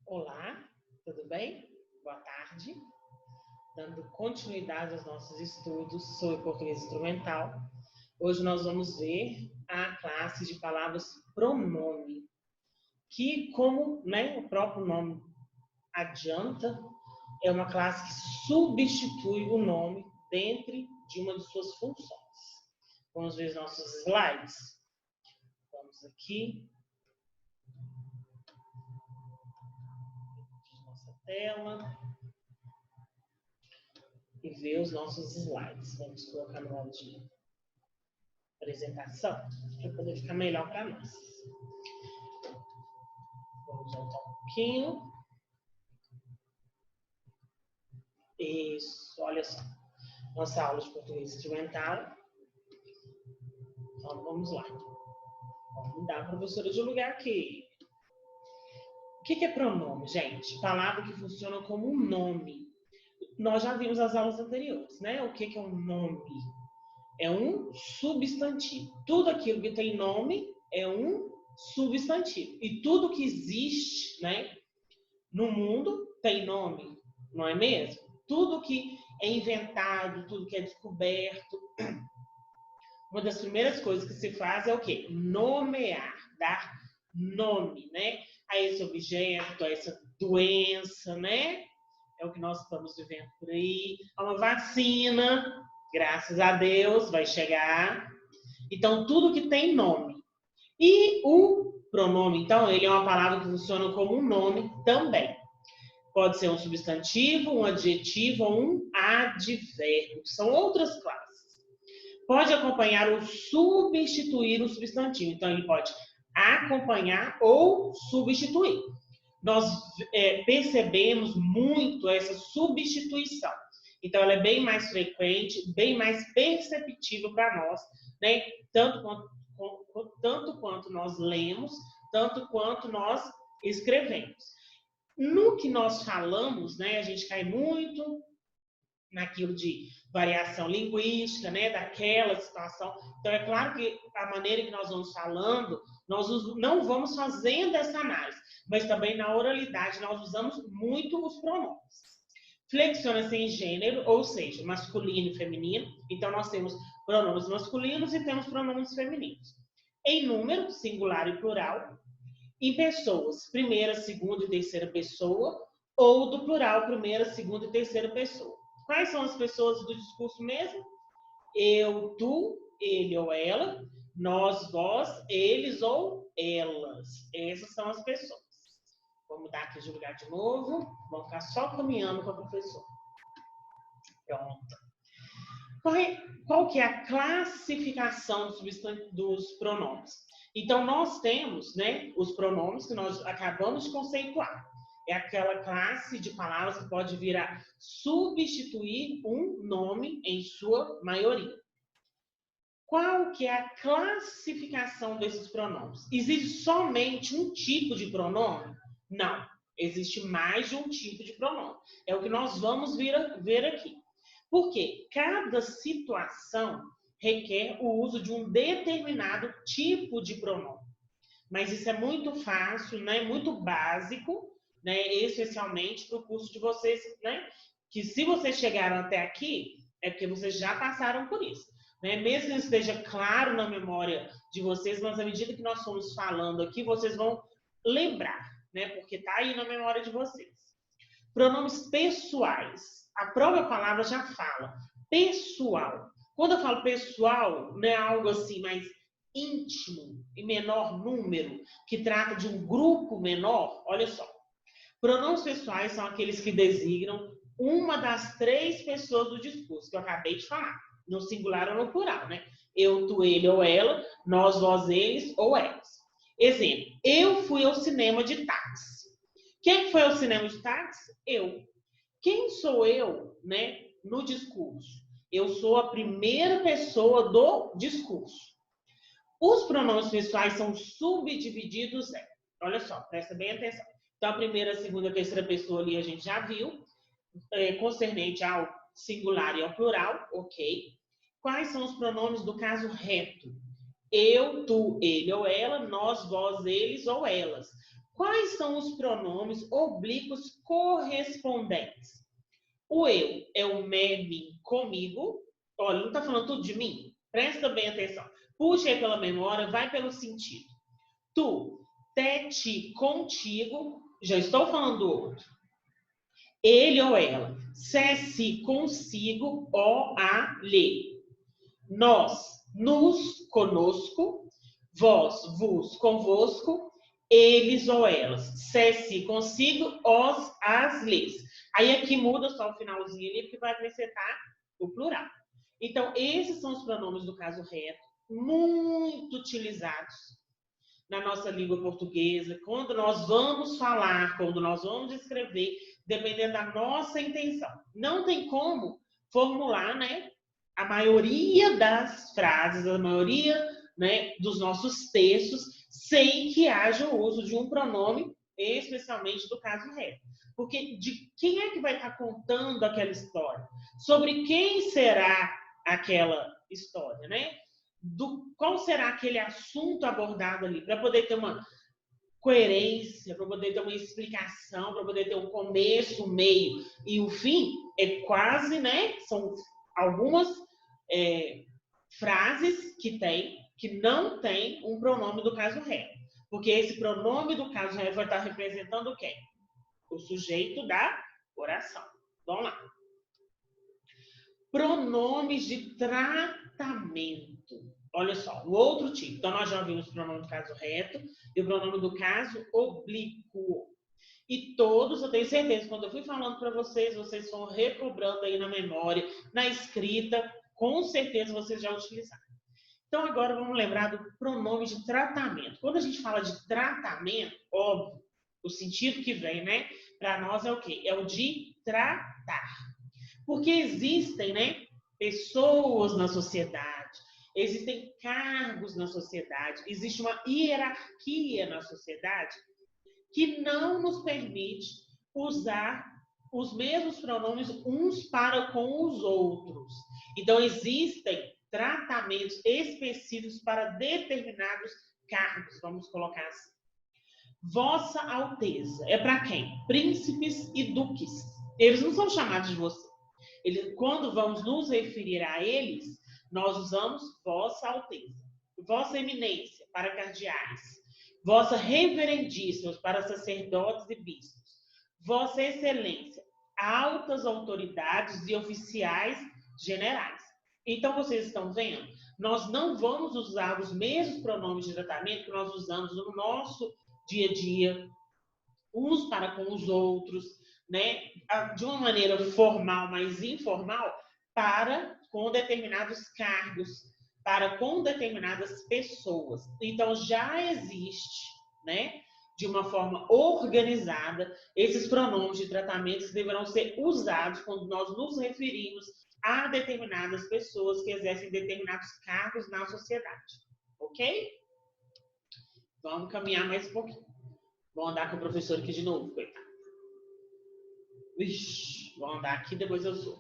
Olá, tudo bem? Boa tarde. Dando continuidade aos nossos estudos sobre português instrumental, hoje nós vamos ver a classe de palavras pronome, que, como o próprio nome adianta, é uma classe que substitui o nome dentro de uma de suas funções. Vamos ver os nossos slides. Vamos aqui. Nossa tela. E ver os nossos slides. Vamos colocar no modo de apresentação para poder ficar melhor para nós. Vamos voltar um pouquinho. Isso, olha só. Nossa aula de português instrumental. Então, vamos lá. Vamos dar a professora de lugar aqui. O que é pronome, gente? Palavra que funciona como um nome. Nós já vimos as aulas anteriores, né? O que é um nome? É um substantivo. Tudo aquilo que tem nome é um substantivo. E tudo que existe, né, no mundo tem nome, não é mesmo? Tudo que é inventado, tudo que é descoberto. Uma das primeiras coisas que se faz é o quê? Nomear, dar nome, né? A esse objeto, a essa doença, né? É o que nós estamos vivendo por aí. É uma vacina, graças a Deus, vai chegar. Então, tudo que tem nome. E o pronome, então, ele é uma palavra que funciona como um nome também. Pode ser um substantivo, um adjetivo ou um advérbio. São outras classes. Pode acompanhar ou substituir o substantivo. Então, ele pode acompanhar ou substituir. Nós percebemos muito essa substituição. Então, ela é bem mais frequente, bem mais perceptível para nós, né? Tanto quanto nós lemos, tanto quanto nós escrevemos. No que nós falamos, né, a gente cai muito naquilo de variação linguística, né, daquela situação. Então, é claro que a maneira que nós vamos falando, nós não vamos fazendo essa análise, mas também na oralidade nós usamos muito os pronomes. Flexiona-se em gênero, ou seja, masculino e feminino. Então, nós temos pronomes masculinos e temos pronomes femininos. Em número, singular e plural. Em pessoas, primeira, segunda e terceira pessoa, ou do plural, primeira, segunda e terceira pessoa. Quais são as pessoas do discurso mesmo? Eu, tu, ele ou ela, nós, vós, eles ou elas. Essas são as pessoas. Vou mudar aqui de lugar de novo. Vamos ficar só caminhando com a professora. Pronto. Qual que é a classificação dos pronomes? Então, nós temos, né, os pronomes que nós acabamos de conceituar. É aquela classe de palavras que pode vir a substituir um nome em sua maioria. Qual que é a classificação desses pronomes? Existe somente um tipo de pronome? Não. Existe mais de um tipo de pronome. É o que nós vamos ver aqui. Porque cada situação requer o uso de um determinado tipo de pronome. Mas isso é muito fácil, né? Muito básico, né? Especialmente para o curso de vocês, né? Que se vocês chegaram até aqui, é porque vocês já passaram por isso. Né? Mesmo que não esteja claro na memória de vocês, mas à medida que nós formos falando aqui, vocês vão lembrar, né? Porque está aí na memória de vocês. Pronomes pessoais. A própria palavra já fala. Pessoal. Quando eu falo pessoal, não é algo assim mais íntimo, em menor número, que trata de um grupo menor. Olha só. Pronomes pessoais são aqueles que designam uma das três pessoas do discurso, que eu acabei de falar. No singular ou no plural, né? Eu, tu, ele ou ela, nós, vós, eles ou elas. Exemplo. Eu fui ao cinema de táxi. Quem foi ao cinema de táxi? Eu. Quem sou eu, né, no discurso? Eu sou a primeira pessoa do discurso. Os pronomes pessoais são subdivididos em, olha só, presta bem atenção. Então, a primeira, segunda, terceira pessoa ali a gente já viu, concernente ao singular e ao plural, ok. Quais são os pronomes do caso reto? Eu, tu, ele ou ela, nós, vós, eles ou elas. Quais são os pronomes oblíquos correspondentes? O eu é o me, mim, comigo. Olha, não está falando tudo de mim? Presta bem atenção. Puxa aí pela memória, vai pelo sentido. Tu, te, ti, contigo. Já estou falando do outro. Ele ou ela. Se, si, consigo, o, a, lhe. Nós, nos, conosco. Vós, vos, convosco. Eles ou elas. Se, si, consigo, os, as, lhes. Aí aqui muda só o finalzinho ali, porque vai acrescentar o plural. Então, esses são os pronomes do caso reto, muito utilizados na nossa língua portuguesa, quando nós vamos falar, quando nós vamos escrever, dependendo da nossa intenção. Não tem como formular, né, a maioria das frases, a maioria, né, dos nossos textos, sem que haja o uso de um pronome, especialmente do caso reto. Porque de quem é que vai estar contando aquela história? Sobre quem será aquela história, né? Qual será aquele assunto abordado ali, para poder ter uma coerência, para poder ter uma explicação, para poder ter um começo, um meio e o fim, é quase, né? São algumas frases que não tem um pronome do caso reto. Porque esse pronome do caso reto vai estar representando o quê? O sujeito da oração. Vamos lá. Pronomes de tratamento. Olha só, o outro tipo. Então, nós já vimos o pronome do caso reto e o pronome do caso oblíquo. E todos, eu tenho certeza, quando eu fui falando para vocês, vocês vão recobrando aí na memória, na escrita, com certeza vocês já utilizaram. Então, agora vamos lembrar do pronome de tratamento. Quando a gente fala de tratamento, óbvio, o sentido que vem, né, para nós é o quê? É o de tratar. Porque existem, né, pessoas na sociedade, existem cargos na sociedade, existe uma hierarquia na sociedade que não nos permite usar os mesmos pronomes uns para com os outros. Então, existem tratamentos específicos para determinados cargos, vamos colocar assim. Vossa Alteza é para quem? Príncipes e duques. Eles não são chamados de você. Quando vamos nos referir a eles, nós usamos Vossa Alteza. Vossa Eminência, para cardeais. Vossa Reverendíssimos, para sacerdotes e bispos. Vossa Excelência, altas autoridades e oficiais generais. Então, vocês estão vendo? Nós não vamos usar os mesmos pronomes de tratamento que nós usamos no nosso dia a dia, uns para com os outros, né? De uma maneira formal, mas informal, para com determinados cargos, para com determinadas pessoas. Então, já existe, né, de uma forma organizada, esses pronomes de tratamento deverão ser usados quando nós nos referimos a determinadas pessoas que exercem determinados cargos na sociedade. Ok? Vamos caminhar mais um pouquinho. Vou andar com o professor aqui de novo, coitado. Ixi, vou andar aqui, depois eu sou.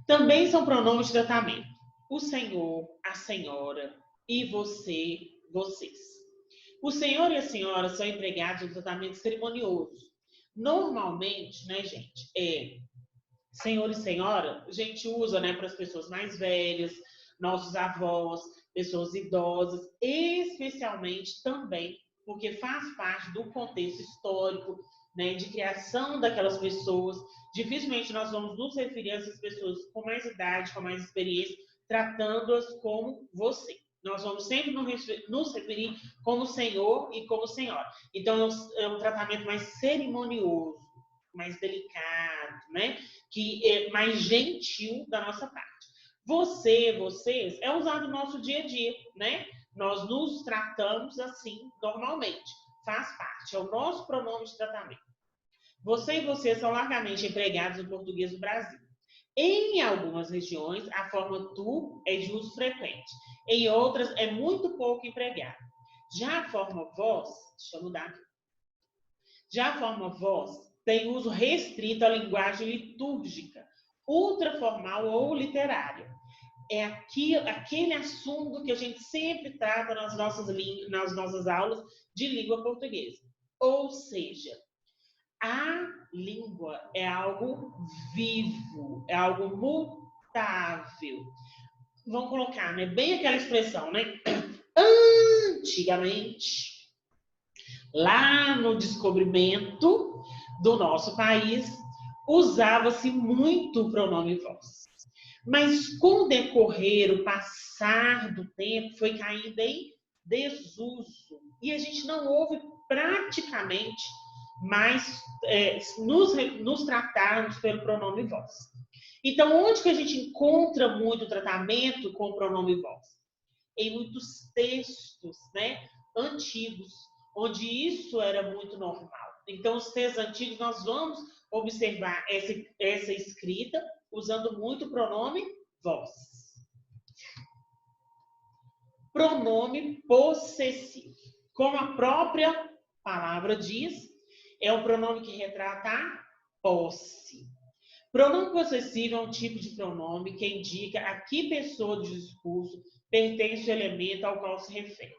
Também são pronomes de tratamento. O senhor, a senhora e você, vocês. O senhor e a senhora são empregados no tratamento cerimonioso. Normalmente, né, gente, senhor e senhora, a gente usa, né, para as pessoas mais velhas, nossos avós, pessoas idosas, especialmente também porque faz parte do contexto histórico, né, de criação daquelas pessoas. Dificilmente nós vamos nos referir a essas pessoas com mais idade, com mais experiência, tratando-as como você. Nós vamos sempre nos referir como senhor e como senhora. Então, é um tratamento mais cerimonioso, mais delicado, né? Que é mais gentil da nossa parte. Você, vocês, é usado no nosso dia a dia, né? Nós nos tratamos assim normalmente. Faz parte, é o nosso pronome de tratamento. Você e você são largamente empregados no português do Brasil. Em algumas regiões, a forma tu é de uso frequente. Em outras, é muito pouco empregado. Já a forma vós, deixa eu mudar aqui. Já a forma vós tem uso restrito à linguagem litúrgica, ultraformal ou literária. É aquele assunto que a gente sempre trata nas nossas aulas de língua portuguesa. Ou seja, a língua é algo vivo, é algo mutável. Vamos colocar, né? Bem aquela expressão, né? Antigamente, lá no descobrimento do nosso país, usava-se muito o pronome vós. Mas com o decorrer, o passar do tempo, foi caindo em desuso. E a gente não ouve praticamente mais nos tratarmos pelo pronome vós. Então, onde que a gente encontra muito tratamento com o pronome vós? Em muitos textos, né, antigos, onde isso era muito normal. Então, os textos antigos, nós vamos observar essa escrita usando muito o pronome vós. Pronome possessivo. Como a própria palavra diz, é um pronome que retrata a posse. Pronome possessivo é um tipo de pronome que indica a que pessoa do discurso pertence o elemento ao qual se refere.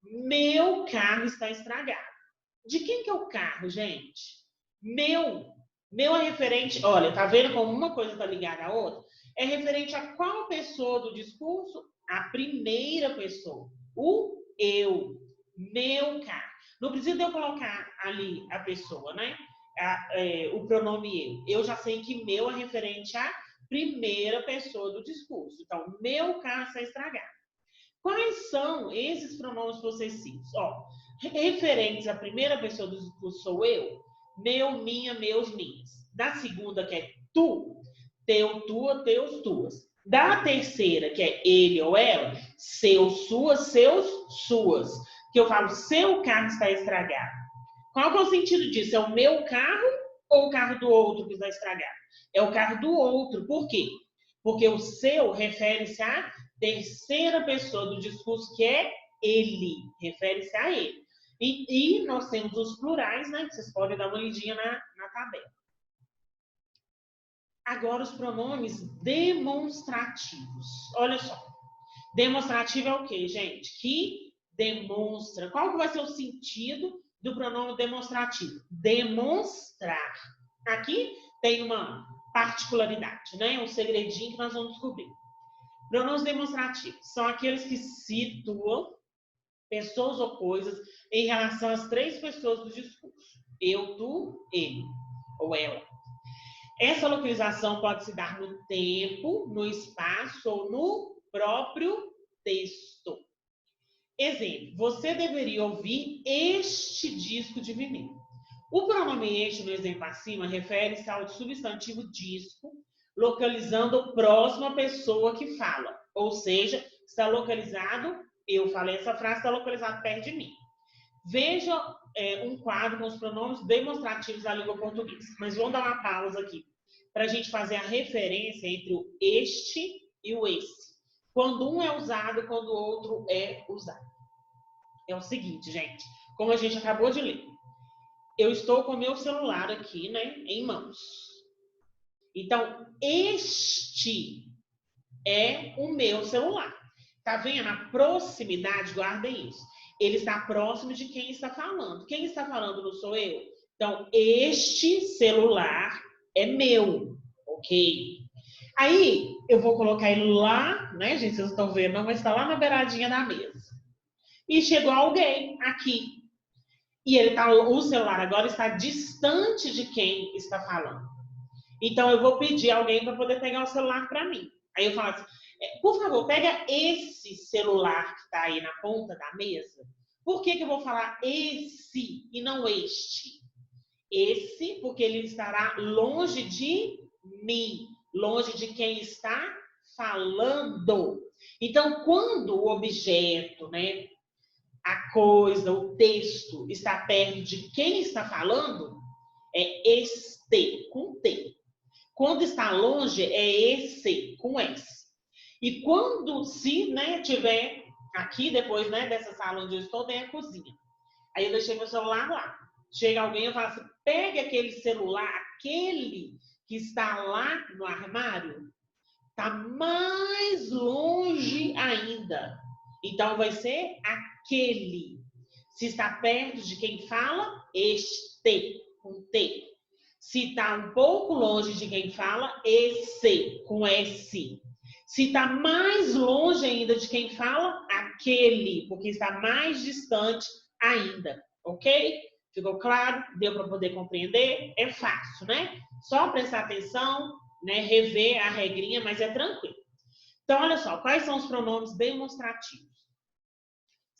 Meu carro está estragado. De quem que é o carro, gente? Meu. Meu é referente... Olha, tá vendo como uma coisa está ligada à outra? É referente a qual pessoa do discurso? A primeira pessoa. O eu. Meu carro. Não precisa eu colocar ali a pessoa, né? O pronome eu. Eu já sei que meu é referente à primeira pessoa do discurso. Então, meu carro está estragado. Quais são esses pronomes possessivos? Ó, referentes à primeira pessoa do discurso sou eu, meu, minha, meus, minhas. Da segunda, que é tu, teu, tua, teus, tuas. Da terceira, que é ele ou ela, seu, suas, seus, suas. Que eu falo, seu carro está estragado. Qual que é o sentido disso? É o meu carro ou o carro do outro que está estragado? É o carro do outro. Por quê? Porque o seu refere-se à terceira pessoa do discurso, que é ele. Refere-se a ele. E nós temos os plurais, né? Que vocês podem dar uma lidinha na tabela. Agora, os pronomes demonstrativos. Olha só. Demonstrativo é o quê, gente? Que demonstra. Qual que vai ser o sentido do pronome demonstrativo? Demonstrar. Aqui tem uma particularidade, né? Um segredinho que nós vamos descobrir. Pronomes demonstrativos são aqueles que situam pessoas ou coisas em relação às três pessoas do discurso. Eu, tu, ele ou ela. Essa localização pode se dar no tempo, no espaço ou no próprio texto. Exemplo, você deveria ouvir este disco de vinil. O pronome este, no exemplo acima, refere-se ao substantivo disco, localizando próximo à pessoa que fala. Ou seja, está localizado, eu falei essa frase, está localizado perto de mim. Veja um quadro com os pronomes demonstrativos da língua portuguesa. Mas vamos dar uma pausa aqui, para a gente fazer a referência entre o este e o esse. Quando um é usado, quando o outro é usado. É o seguinte, gente, como a gente acabou de ler. Eu estou com o meu celular aqui, né, em mãos. Então, este é o meu celular. Tá vendo? A proximidade, guardem isso. Ele está próximo de quem está falando. Quem está falando não sou eu. Então, este celular é meu, ok? Aí, eu vou colocar ele lá, né, gente? Vocês estão vendo, não, mas está lá na beiradinha da mesa. E chegou alguém aqui. E o celular agora está distante de quem está falando. Então, eu vou pedir alguém para poder pegar o celular para mim. Aí eu falo assim, por favor, pega esse celular que está aí na ponta da mesa. Por que eu vou falar esse e não este? Esse, porque ele estará longe de mim, longe de quem está falando. Então, quando o objeto, né, a coisa, o texto está perto de quem está falando, é este, com T. Quando está longe, é esse, com S. E quando, se, né, tiver aqui, depois, né, dessa sala onde eu estou, tem a cozinha. Aí eu deixei meu celular lá. Chega alguém e fala assim, pega aquele celular, aquele que está lá no armário, está mais longe ainda. Então, vai ser aquele. Se está perto de quem fala, este, com T. Se está um pouco longe de quem fala, esse, com S. Se está mais longe ainda de quem fala, aquele, porque está mais distante ainda, ok? Ficou claro? Deu para poder compreender? É fácil, né? Só prestar atenção, né? Rever a regrinha, mas é tranquilo. Então, olha só, quais são os pronomes demonstrativos?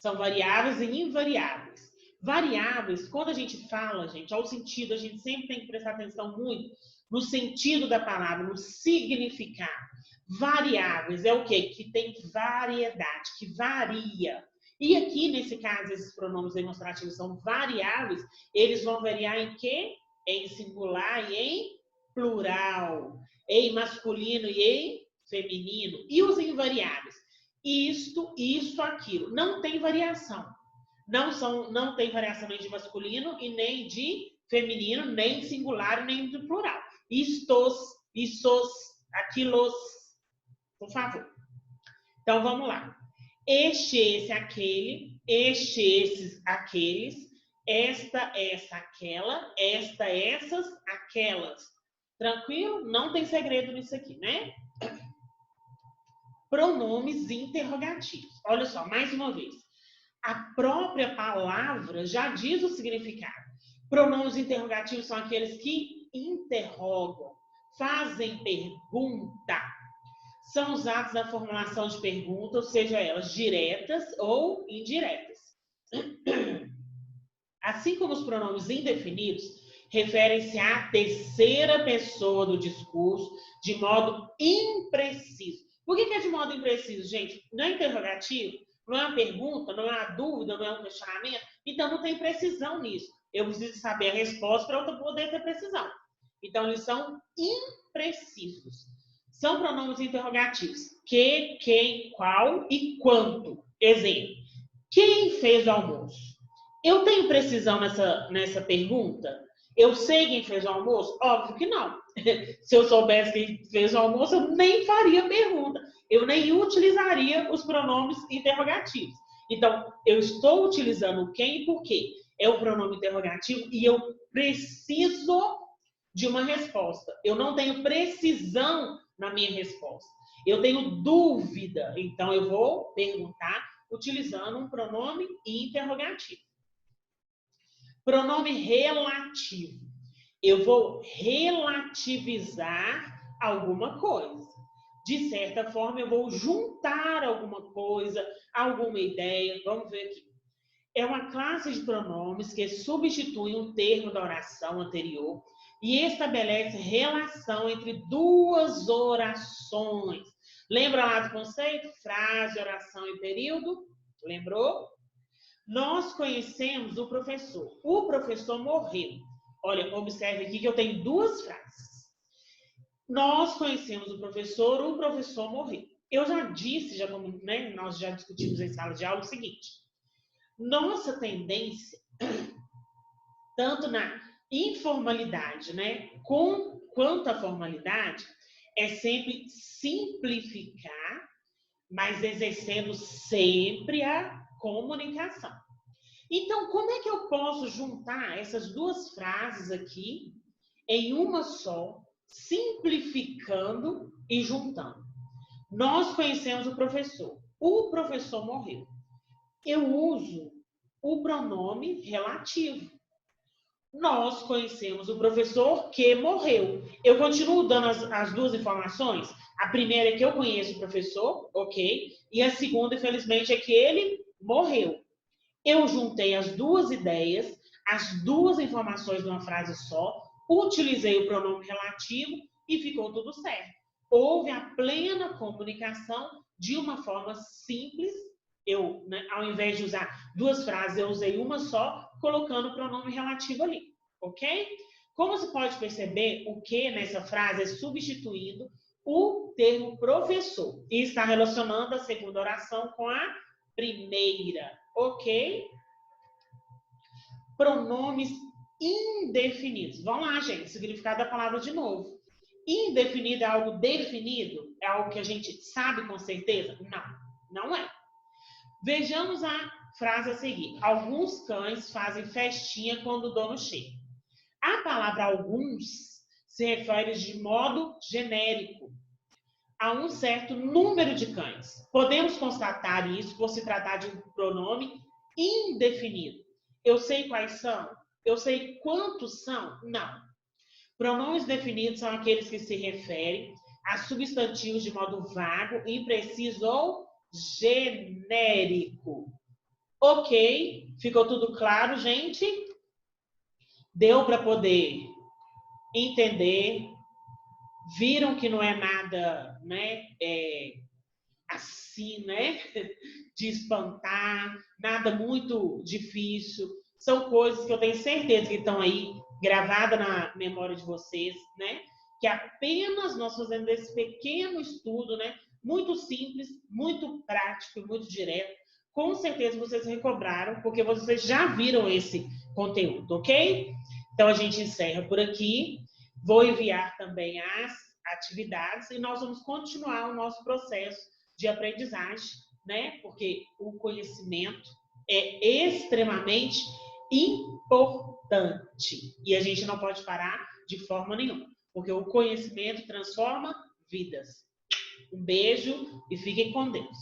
São variáveis e invariáveis. Variáveis, quando a gente fala, gente, ao sentido, a gente sempre tem que prestar atenção muito no sentido da palavra, no significado. Variáveis é o quê? Que tem variedade, que varia. E aqui, nesse caso, esses pronomes demonstrativos são variáveis, eles vão variar em quê? Em singular e em plural, em masculino e em feminino. E os invariáveis? Isto, isso, aquilo. Não tem variação. Não tem variação nem de masculino e nem de feminino, nem singular, nem de plural. Istos, issos, aquilos. Por favor. Então, vamos lá. Este, esse, aquele. Este, esses, aqueles. Esta, essa, aquela. Esta, essas, aquelas. Tranquilo? Não tem segredo nisso aqui, né? Pronomes interrogativos. Olha só, mais uma vez. A própria palavra já diz o significado. Pronomes interrogativos são aqueles que interrogam, fazem pergunta. São usados na formulação de perguntas, seja elas diretas ou indiretas. Assim como os pronomes indefinidos, referem-se à terceira pessoa do discurso de modo impreciso. Por que é de modo impreciso, gente? Não é interrogativo, não é uma pergunta, não é uma dúvida, não é um questionamento. Então, não tem precisão nisso. Eu preciso saber a resposta para eu poder ter precisão. Então, eles são imprecisos. São pronomes interrogativos. Que, quem, qual e quanto. Exemplo. Quem fez o almoço? Eu tenho precisão nessa pergunta? Eu sei quem fez o almoço? Óbvio que não. Se eu soubesse quem fez o almoço, eu nem faria pergunta. Eu nem utilizaria os pronomes interrogativos. Então, eu estou utilizando o quem e por quê. É o pronome interrogativo e eu preciso de uma resposta. Eu não tenho precisão na minha resposta. Eu tenho dúvida. Então, eu vou perguntar utilizando um pronome interrogativo. Pronome relativo. Eu vou relativizar alguma coisa. De certa forma, eu vou juntar alguma coisa, alguma ideia. Vamos ver aqui. É uma classe de pronomes que substitui um termo da oração anterior e estabelece relação entre duas orações. Lembra lá do conceito? Frase, oração e período? Lembrou? Nós conhecemos o professor. O professor morreu. Olha, observe aqui que eu tenho duas frases. Nós conhecemos o professor morreu. Eu já disse, né, nós já discutimos em sala de aula o seguinte. Nossa tendência, tanto na informalidade, né, quanto à formalidade, é sempre simplificar, mas exercendo sempre a comunicação. Então, como é que eu posso juntar essas duas frases aqui em uma só, simplificando e juntando? Nós conhecemos o professor morreu. Eu uso o pronome relativo. Nós conhecemos o professor que morreu. Eu continuo dando as duas informações. A primeira é que eu conheço o professor, ok? E a segunda, infelizmente, é que ele morreu. Eu juntei as duas ideias, as duas informações numa frase só, utilizei o pronome relativo e ficou tudo certo. Houve a plena comunicação de uma forma simples. Eu, né, ao invés de usar duas frases, eu usei uma só, colocando o pronome relativo ali, ok? Como você pode perceber, o que nessa frase é substituindo o termo professor e está relacionando a segunda oração com a primeira, ok? Pronomes indefinidos. Vamos lá, gente, significado da palavra de novo. Indefinido é algo definido? É algo que a gente sabe com certeza? Não, não é. Vejamos a frase a seguir. Alguns cães fazem festinha quando o dono chega. A palavra alguns se refere de modo genérico a um certo número de cães. Podemos constatar isso por se tratar de um pronome indefinido. Eu sei quais são? Eu sei quantos são? Não. Pronomes definidos são aqueles que se referem a substantivos de modo vago, impreciso ou genérico. Ok? Ficou tudo claro, gente? Deu para poder entender? Viram que não é nada, né, assim, né, de espantar, nada muito difícil. São coisas que eu tenho certeza que estão aí gravadas na memória de vocês, né? Que apenas nós fazendo esse pequeno estudo, né, muito simples, muito prático e muito direto, com certeza vocês recobraram, porque vocês já viram esse conteúdo, ok? Então a gente encerra por aqui. Vou enviar também as atividades e nós vamos continuar o nosso processo de aprendizagem, né? Porque o conhecimento é extremamente importante e a gente não pode parar de forma nenhuma, porque o conhecimento transforma vidas. Um beijo e fiquem com Deus.